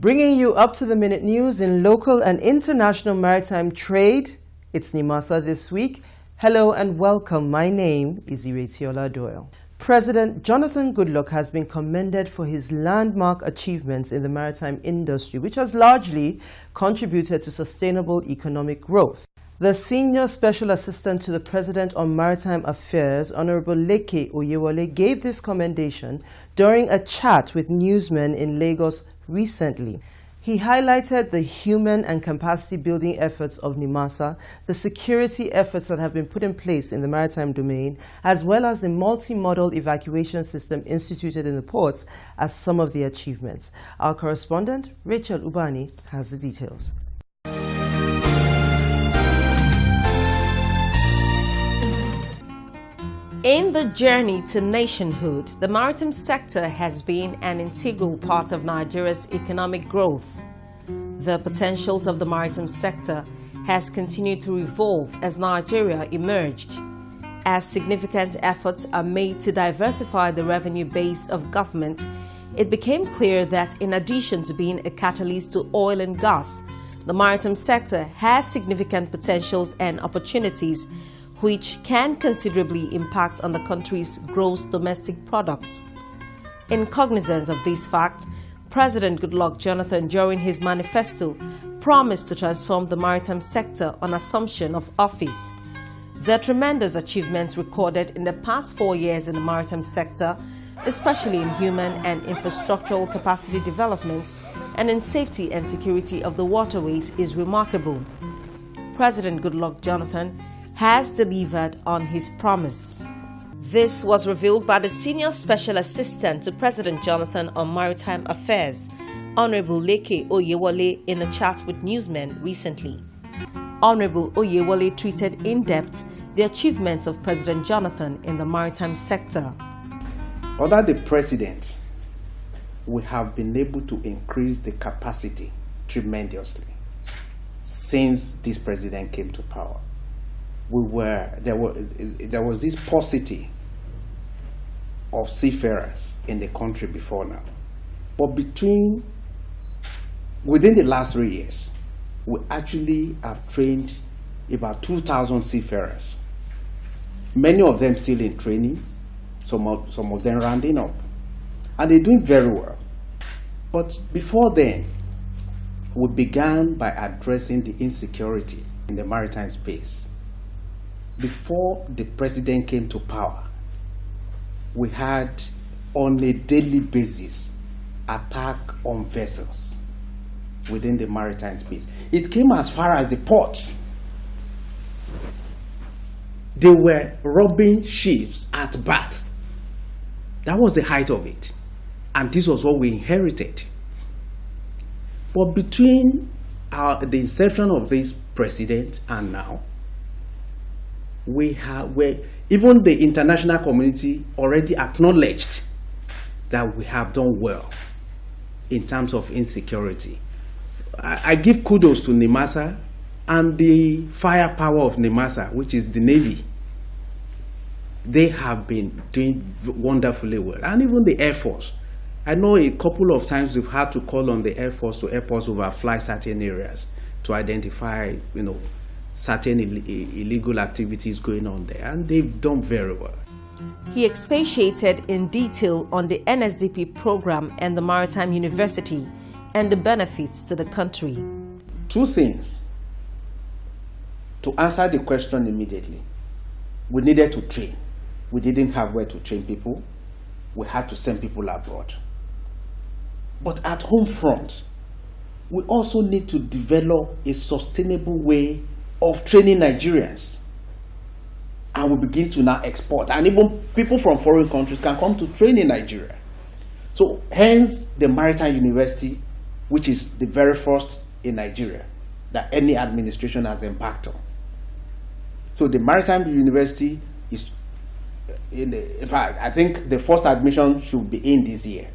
Bringing you up-to-the-minute news in local and international maritime trade, it's Nimasa this week. Hello and welcome. My name is Iretiola Doyle. President Jonathan Goodluck has been commended for his landmark achievements in the maritime industry, which has largely contributed to sustainable economic growth. The Senior Special Assistant to the President on Maritime Affairs, Honorable Leke Oyewole, gave this commendation during a chat with newsmen in Lagos recently. He highlighted the human and capacity building efforts of Nimasa, the security efforts that have been put in place in the maritime domain, as well as the multi-modal evacuation system instituted in the ports as some of the achievements. Our correspondent, Rachel Ubani, has the details. In the journey to nationhood, the maritime sector has been an integral part of Nigeria's economic growth. The potentials of the maritime sector has continued to evolve as Nigeria emerged. As significant efforts are made to diversify the revenue base of government, it became clear that in addition to being a catalyst to oil and gas, the maritime sector has significant potentials and opportunities which can considerably impact on the country's gross domestic product. In cognizance of this fact, President Goodluck Jonathan, during his manifesto, promised to transform the maritime sector on assumption of office. The tremendous achievements recorded in the past 4 years in the maritime sector, especially in human and infrastructural capacity development and in safety and security of the waterways, is remarkable. President Goodluck Jonathan has delivered on his promise. This was revealed by the Senior Special Assistant to President Jonathan on Maritime Affairs, Honorable Leke Oyewole, in a chat with newsmen recently. Honorable Oyewole treated in depth the achievements of President Jonathan in the maritime sector. Under the President, we have been able to increase the capacity tremendously since this President came to power. There was this paucity of seafarers in the country before now. But within the last 3 years, we actually have trained about 2,000 seafarers. Many of them still in training, some of them rounding up. And they're doing very well. But before then, we began by addressing the insecurity in the maritime space. Before the President came to power, we had on a daily basis attack on vessels within the maritime space. It came as far as the ports. They were robbing ships at Bath. That was the height of it. And this was what we inherited. But between the inception of this President and now, even the international community already acknowledged that we have done well in terms of insecurity. I give kudos to Nimasa and the firepower of Nimasa, which is the Navy. They have been doing wonderfully well. And even the Air Force. I know a couple of times we've had to call on the Air Force to help us overfly certain areas to identify, certain illegal activities going on there, and they've done very well. He expatiated in detail on the NSDP program and the Maritime University and the benefits to the country. Two things. To answer the question immediately, we needed to train. We didn't have where to train people. We had to send people abroad. But at home front, we also need to develop a sustainable way of training Nigerians, and we begin to now export, and even people from foreign countries can come to train in Nigeria. So hence the Maritime University, which is the very first in Nigeria that any administration has embarked on. So the Maritime University is in fact, I think the first admission should be in this year.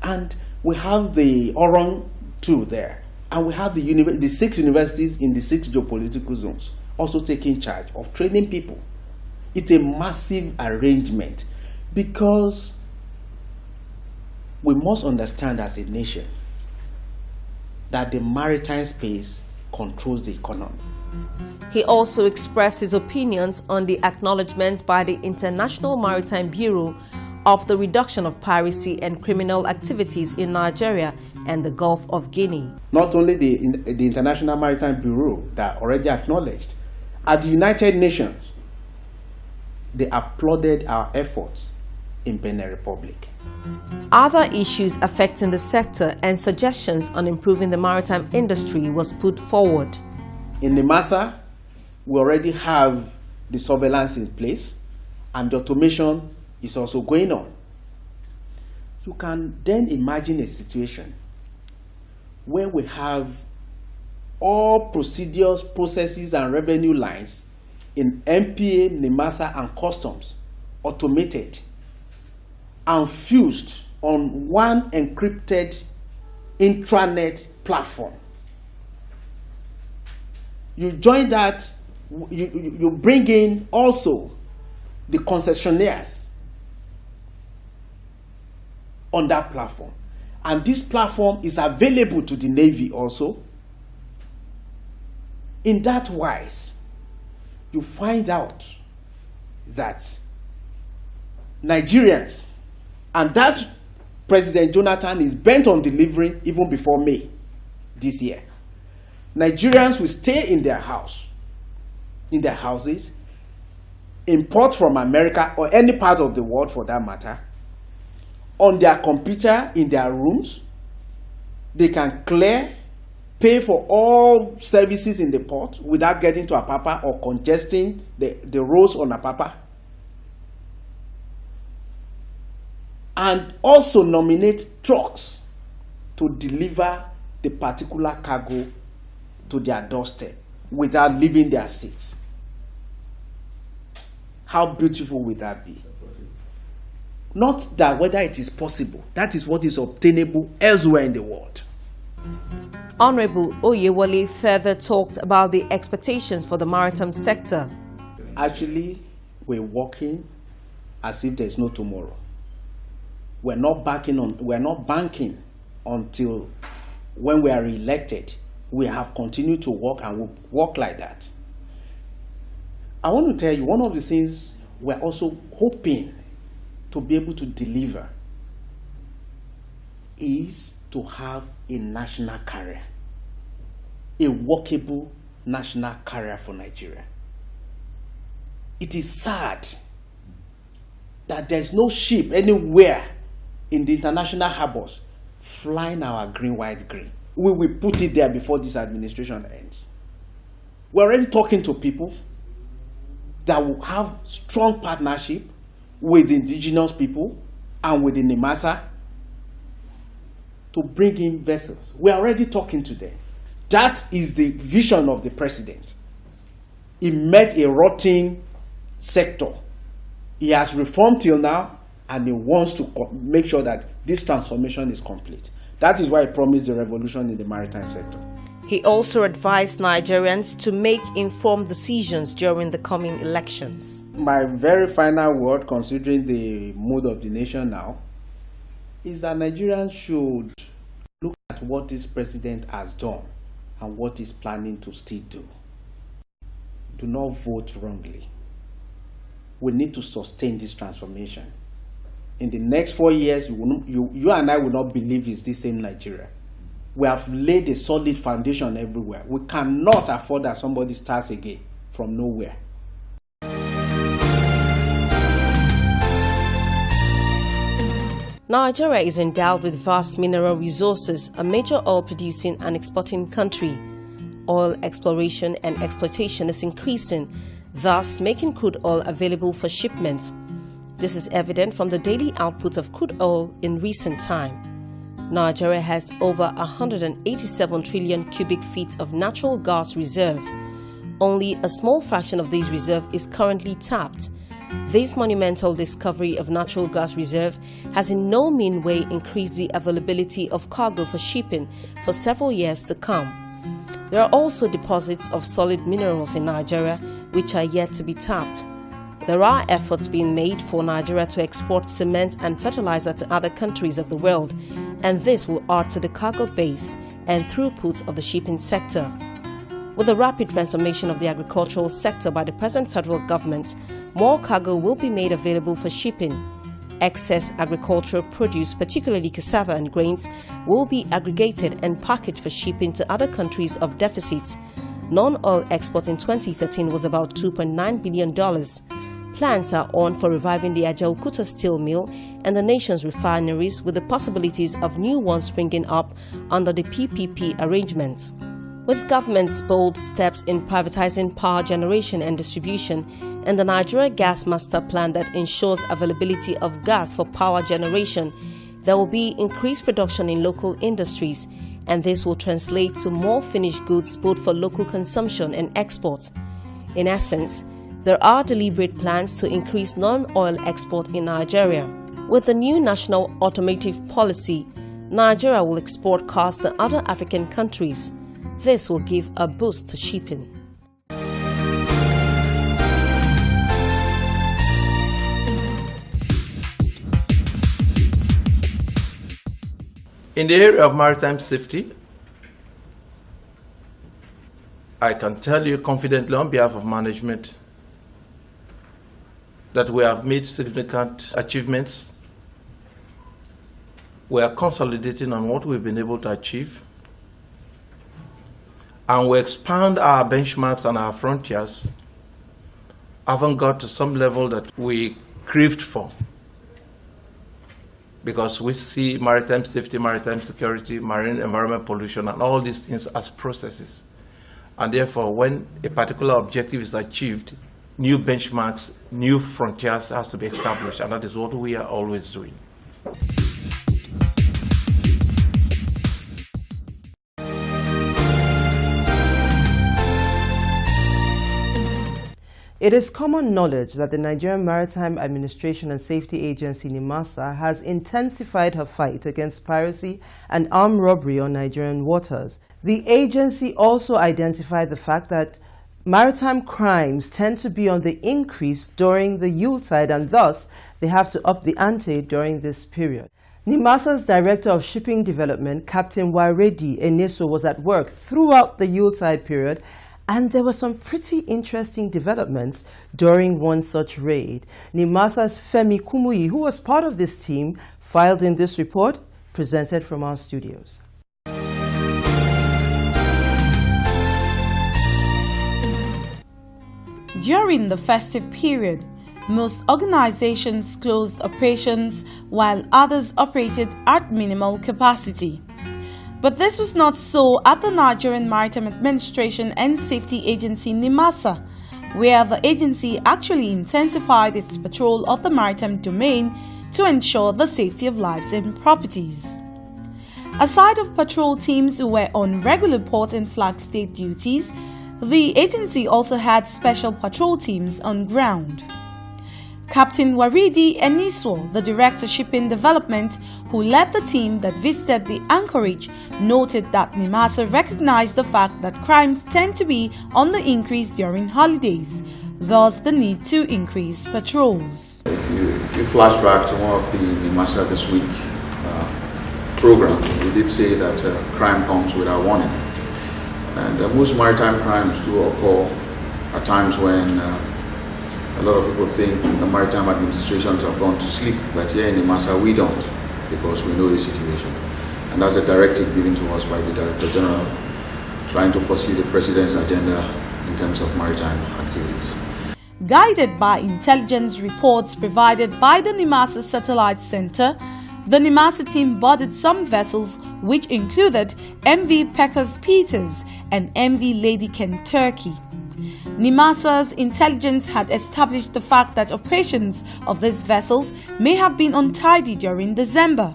And we have the Oron 2 there. And we have the 6 universities in the 6 geopolitical zones also taking charge of training people. It's a massive arrangement because we must understand as a nation that the maritime space controls the economy. He also expressed his opinions on the acknowledgement by the International Maritime Bureau of the reduction of piracy and criminal activities in Nigeria and the Gulf of Guinea. Not only the International Maritime Bureau that already acknowledged, at the United Nations, they applauded our efforts in Benin Republic. Other issues affecting the sector and suggestions on improving the maritime industry was put forward. In Nimasa, we already have the surveillance in place and the automation is also going on. You can then imagine a situation where we have all procedures, processes, and revenue lines in MPA, Nimasa, and customs automated and fused on one encrypted intranet platform. You join that, you bring in also the concessionaires on that platform. And this platform is available to the Navy also. In that wise, you find out that Nigerians, and that President Jonathan is bent on delivering even before May this year, Nigerians will stay in their house, in their houses, import from America or any part of the world for that matter, on their computer in their rooms. They can clear, pay for all services in the port without getting to Apapa or congesting the roads on Apapa. And also nominate trucks to deliver the particular cargo to their doorstep without leaving their seats. How beautiful would that be? Not that whether it is possible, that is what is obtainable elsewhere in the world. Honorable Oyewole further talked about the expectations for the maritime sector. Actually, we're working as if there's no tomorrow. We're not banking until when we are re-elected. We have continued to work and we'll work like that. I want to tell you, one of the things we're also hoping to be able to deliver is to have a national carrier, a workable national carrier for Nigeria. It is sad that there's no ship anywhere in the international harbors flying our green, white, green. We will put it there before this administration ends. We're already talking to people that will have strong partnership with indigenous people and with the Nimasa to bring in vessels. We're already talking to them. That is the vision of the president. He met a rotting sector. He has reformed till now, and he wants to make sure that this transformation is complete. That is why he promised a revolution in the maritime sector. He also advised Nigerians to make informed decisions during the coming elections. My very final word, considering the mood of the nation now, is that Nigerians should look at what this president has done and what he's planning to still do. Do not vote wrongly. We need to sustain this transformation. In the next 4 years, you and I will not believe it's the same Nigeria. We have laid a solid foundation everywhere. We cannot afford that somebody starts again from nowhere. Nigeria is endowed with vast mineral resources, a major oil-producing and exporting country. Oil exploration and exploitation is increasing, thus making crude oil available for shipment. This is evident from the daily output of crude oil in recent time. Nigeria has over 187 trillion cubic feet of natural gas reserve. Only a small fraction of this reserve is currently tapped. This monumental discovery of natural gas reserve has in no mean way increased the availability of cargo for shipping for several years to come. There are also deposits of solid minerals in Nigeria which are yet to be tapped. There are efforts being made for Nigeria to export cement and fertilizer to other countries of the world, and this will add to the cargo base and throughput of the shipping sector. With the rapid transformation of the agricultural sector by the present federal government, more cargo will be made available for shipping. Excess agricultural produce, particularly cassava and grains, will be aggregated and packaged for shipping to other countries of deficit. Non-oil export in 2013 was about $2.9 billion. Plans are on for reviving the Ajaokuta steel mill and the nation's refineries, with the possibilities of new ones springing up under the PPP arrangement. With government's bold steps in privatizing power generation and distribution and the Nigeria Gas Master Plan that ensures availability of gas for power generation, there will be increased production in local industries, and this will translate to more finished goods both for local consumption and export. In essence, there are deliberate plans to increase non-oil export in Nigeria. With the new national automotive policy, Nigeria will export cars to other African countries. This will give a boost to shipping. In the area of maritime safety, I can tell you confidently on behalf of management that we have made significant achievements. We are consolidating on what we've been able to achieve, and we expand our benchmarks and our frontiers, haven't got to some level that we craved for, because we see maritime safety, maritime security, marine environment pollution, and all these things as processes. And therefore, when a particular objective is achieved, new benchmarks, new frontiers has to be established, and that is what we are always doing. It is common knowledge that the Nigerian Maritime Administration and Safety Agency, Nimasa, has intensified her fight against piracy and armed robbery on Nigerian waters. The agency also identified the fact that maritime crimes tend to be on the increase during the Yuletide, and thus they have to up the ante during this period. Nimasa's Director of Shipping Development, Captain Waredi Eneso, was at work throughout the Yuletide period, and there were some pretty interesting developments during one such raid. Nimasa's Femi Kumuyi, who was part of this team, filed in this report, presented from our studios. During the festive period, most organizations closed operations while others operated at minimal capacity. But this was not so at the Nigerian Maritime Administration and Safety Agency, Nimasa, where the agency actually intensified its patrol of the maritime domain to ensure the safety of lives and properties. Aside of patrol teams who were on regular port and flag state duties, the agency also had special patrol teams on ground. Captain Waredi Eniswo, the Director Shipping Development, who led the team that visited the anchorage, noted that Nimasa recognized the fact that crimes tend to be on the increase during holidays, thus the need to increase patrols. If you flash back to one of the Nimasa This Week program, we did say that crime comes without warning. And most maritime crimes do occur at times when a lot of people think the maritime administrations have gone to sleep, but here in Nimasa we don't, because we know the situation. And that's a directive given to us by the Director General, trying to pursue the President's agenda in terms of maritime activities. Guided by intelligence reports provided by the Nimasa Satellite Center, the Nimasa team boarded some vessels which included MV Peckers Peters and MV Lady Kentucky. Nimasa's intelligence had established the fact that operations of these vessels may have been untidy during December.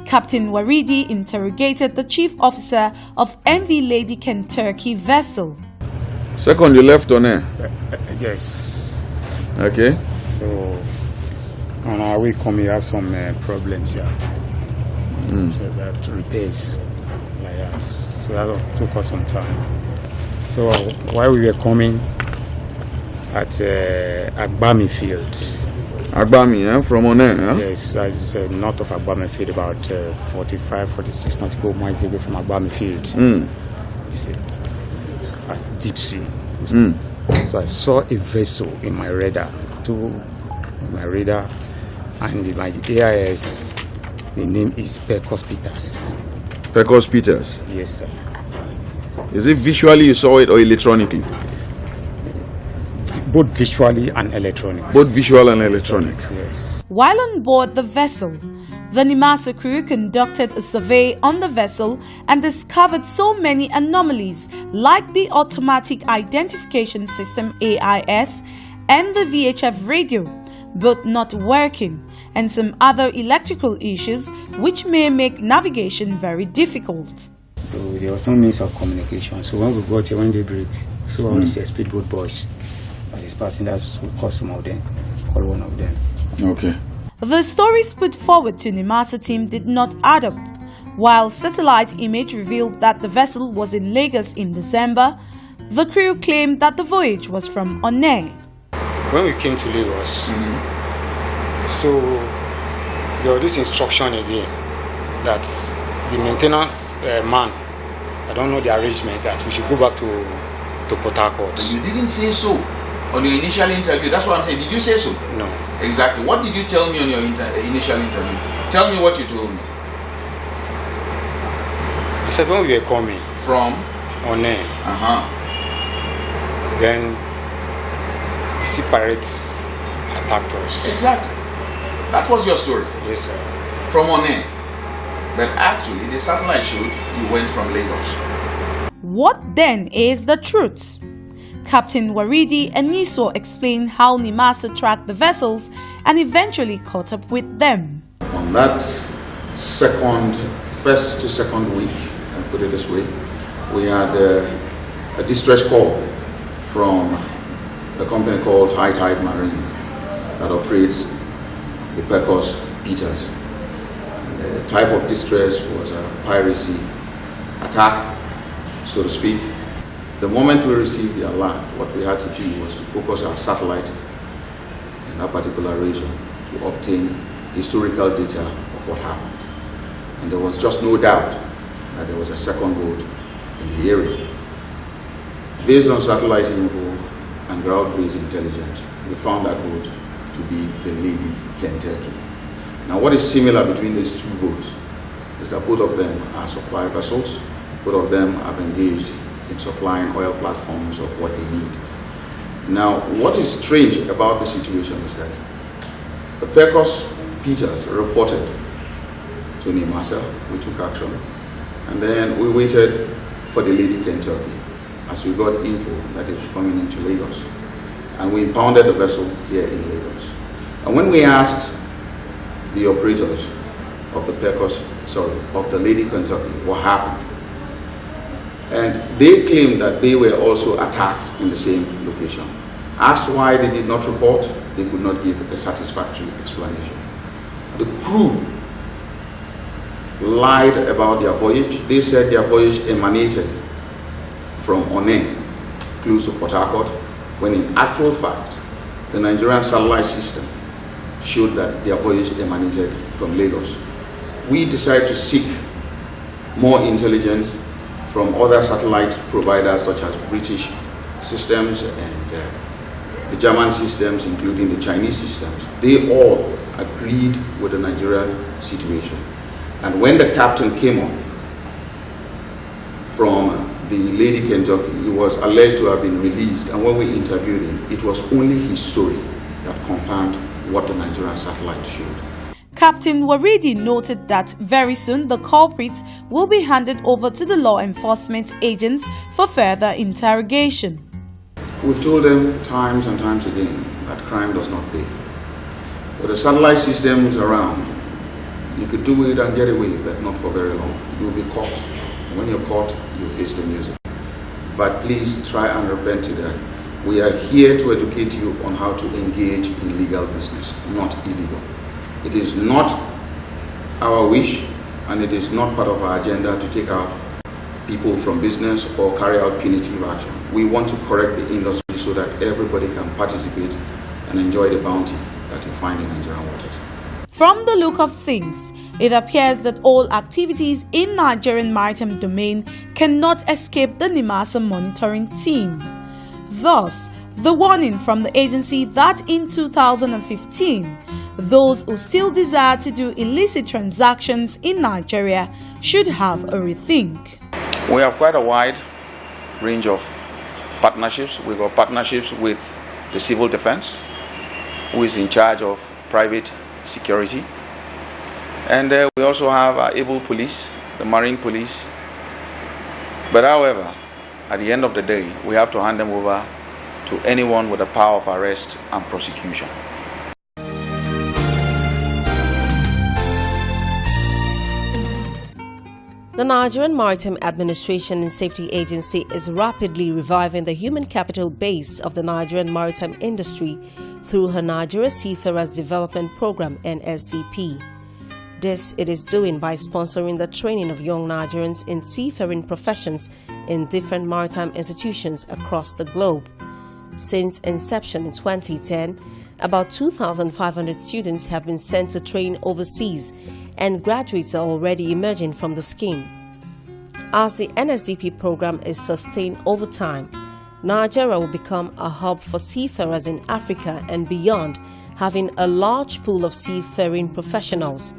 Captain Waredi interrogated the chief officer of MV Lady Kentucky vessel. Second, you left on air? Yes. Okay. So, on our way home, we have some problems here. So we have to repairs like that. So that took us some time. So while we were coming, at Agbami Field. Agbami, yeah? From One, yeah? Yes, it's north of Agbami Field, about 45, 46 nautical miles away from Agbami Field. It's at deep sea. So I saw a vessel in my radar, and in my AIS, the name is Pecos Peters. Pecos Peters? Yes, sir. Is it visually you saw it or electronically? Both visually and electronics. Both visual and electronics. Yes. While on board the vessel, the Nimasa crew conducted a survey on the vessel and discovered so many anomalies like the Automatic Identification System AIS and the VHF radio, both not working, and some other electrical issues which may make navigation very difficult. So there was no means of communication. So when we got here, when they break, so I always say speedboat boys. But this person that's call some of them, call one of them. Okay. The stories put forward to Nimasa team did not add up. While satellite image revealed that the vessel was in Lagos in December, the crew claimed that the voyage was from Onne. When we came to Lagos, so there was this instruction again that the maintenance man, I don't know the arrangement, that we should go back to Port Harcourt. You didn't say so on your initial interview. That's what I'm saying. Did you say so? No. Exactly. What did you tell me on your initial interview? Tell me what you told me. I said when we were coming From? Onne, then the sea pirates attacked us. Exactly. That was your story. Yes, sir. From One. But actually, the satellite showed you went from Lagos. What then is the truth? Captain Waridi Eniso explained how Nimasa tracked the vessels and eventually caught up with them. On that first to second week, I'll put it this way, we had a distress call from a company called High Tide Marine that operates the Pecos Peters. The type of distress was a piracy attack, so to speak. The moment we received the alert, what we had to do was to focus our satellite in that particular region to obtain historical data of what happened. And there was just no doubt that there was a second boat in the area. Based on satellite info and ground-based intelligence, we found that boat to be the Lady Kentucky. Now, what is similar between these two boats is that both of them are supply vessels. Both of them have engaged in supplying oil platforms of what they need. Now, what is strange about the situation is that the Pecos Peters reported to Nimasa. We took action, and then we waited for the Lady Kentucky as we got info that it was coming into Lagos, and we impounded the vessel here in Lagos. And when we asked the operators of the the Lady Kentucky what happened, and they claimed that they were also attacked in the same location. Asked why they did not report, they could not give a satisfactory explanation. The crew lied about their voyage. They said their voyage emanated from Onne, close to Port Harcourt, when in actual fact, the Nigerian satellite system showed that their voyage emanated from Lagos. We decided to seek more intelligence from other satellite providers such as British systems and the German systems, including the Chinese systems. They all agreed with the Nigerian situation. And when the captain came up from the Lady Kentucky, he was alleged to have been released, and when we interviewed him, it was only his story that confirmed what the Nigerian satellite showed. Captain Waridi noted that very soon the culprits will be handed over to the law enforcement agents for further interrogation. We've told them times and times again that crime does not pay. With the satellite systems around, you could do it and get away, but not for very long. You'll be caught. When you're caught, you'll face the music. But please try and repent to that. We are here to educate you on how to engage in legal business, not illegal. It is not our wish, and it is not part of our agenda to take out people from business or carry out punitive action. We want to correct the industry so so that everybody can participate and enjoy the bounty that you find in Nigerian waters. From the look of things, it appears that all activities in Nigerian maritime domain cannot escape the Nimasa monitoring team. Thus, the warning from the agency that in 2015, those who still desire to do illicit transactions in Nigeria should have a rethink. We have quite a wide range of partnerships. We've got partnerships with the civil defense, who is in charge of private security. And we also have our able police, the marine police. But however, at the end of the day, we have to hand them over to anyone with the power of arrest and prosecution. The Nigerian Maritime Administration and Safety Agency is rapidly reviving the human capital base of the Nigerian maritime industry through her Nigeria Seafarers Development Program (NSDP). This it is doing by sponsoring the training of young Nigerians in seafaring professions in different maritime institutions across the globe. Since inception in 2010, about 2,500 students have been sent to train overseas, and graduates are already emerging from the scheme. As the NSDP program is sustained over time, Nigeria will become a hub for seafarers in Africa and beyond, having a large pool of seafaring professionals.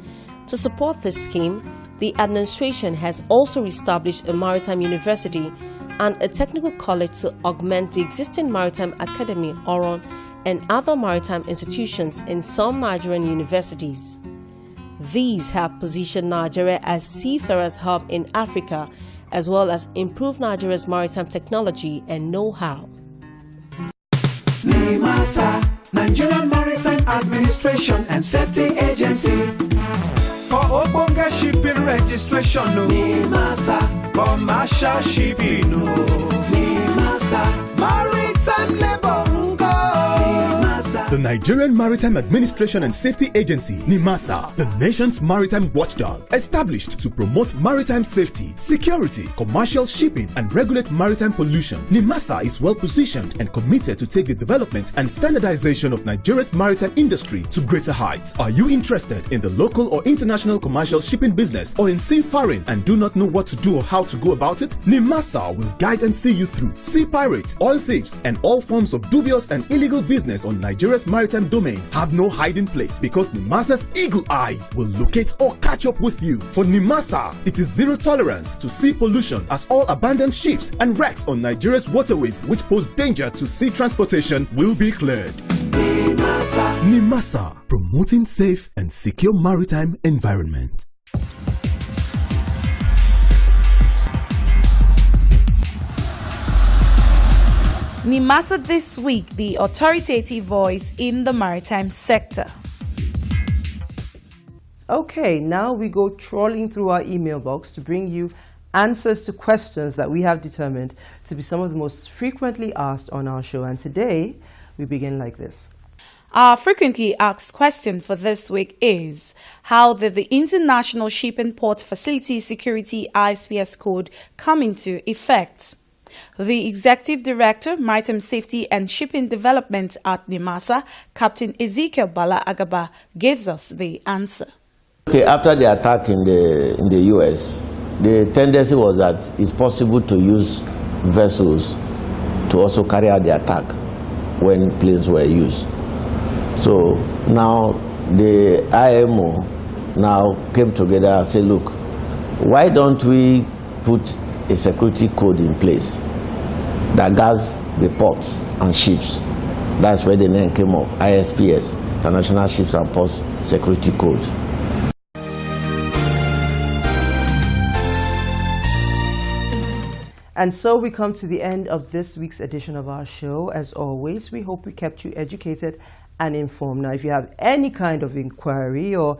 To support this scheme, the administration has also established a maritime university and a technical college to augment the existing Maritime Academy, Oron, and other maritime institutions in some Nigerian universities. These have positioned Nigeria as seafarers' hub in Africa, as well as improve Nigeria's maritime technology and know-how. Nimasa, Nigerian Maritime Administration and Safety Agency. For Obonga shipping registration, no. Nimasa, commercial shipping, no. Nimasa, maritime labor, The Nigerian Maritime Administration and Safety Agency, Nimasa, the nation's maritime watchdog, established to promote maritime safety, security, commercial shipping, and regulate maritime pollution. Nimasa is well positioned and committed to take the development and standardization of Nigeria's maritime industry to greater heights. Are you interested in the local or international commercial shipping business or in seafaring and do not know what to do or how to go about it? Nimasa will guide and see you through. Sea pirates, oil thieves, and all forms of dubious and illegal business on Nigeria's maritime domain have no hiding place, because Nimasa's eagle eyes will locate or catch up with you. For Nimasa, it is zero tolerance to sea pollution, as all abandoned ships and wrecks on Nigeria's waterways which pose danger to sea transportation will be cleared. Nimasa, promoting safe and secure maritime environment. Nimasa this week, the authoritative voice in the maritime sector. Okay, now we go trawling through our email box to bring you answers to questions that we have determined to be some of the most frequently asked on our show. And today, we begin like this. Our frequently asked question for this week is, how did the International Shipping Port Facility Security ISPS Code come into effect? The Executive Director, Maritime Safety and Shipping Development at Nimasa, Captain Ezekiel Bala Agaba, gives us the answer. Okay, after the attack in the US, the tendency was that it's possible to use vessels to also carry out the attack when planes were used. So now the IMO now came together and said, look, why don't we put a security code in place that guards the ports and ships? That's where the name came of ISPS, International Ships and Ports Security Code. And so we come to the end of this week's edition of our show. As always, we hope we kept you educated and informed. Now, if you have any kind of inquiry or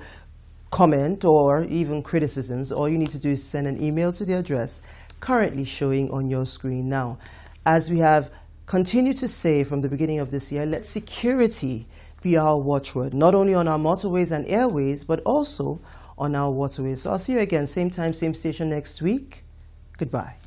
comment or even criticisms, all you need to do is send an email to the address currently showing on your screen now. As we have continued to say from the beginning of this year, let security be our watchword, not only on our motorways and airways, but also on our waterways. So I'll see you again, same time, same station next week. Goodbye.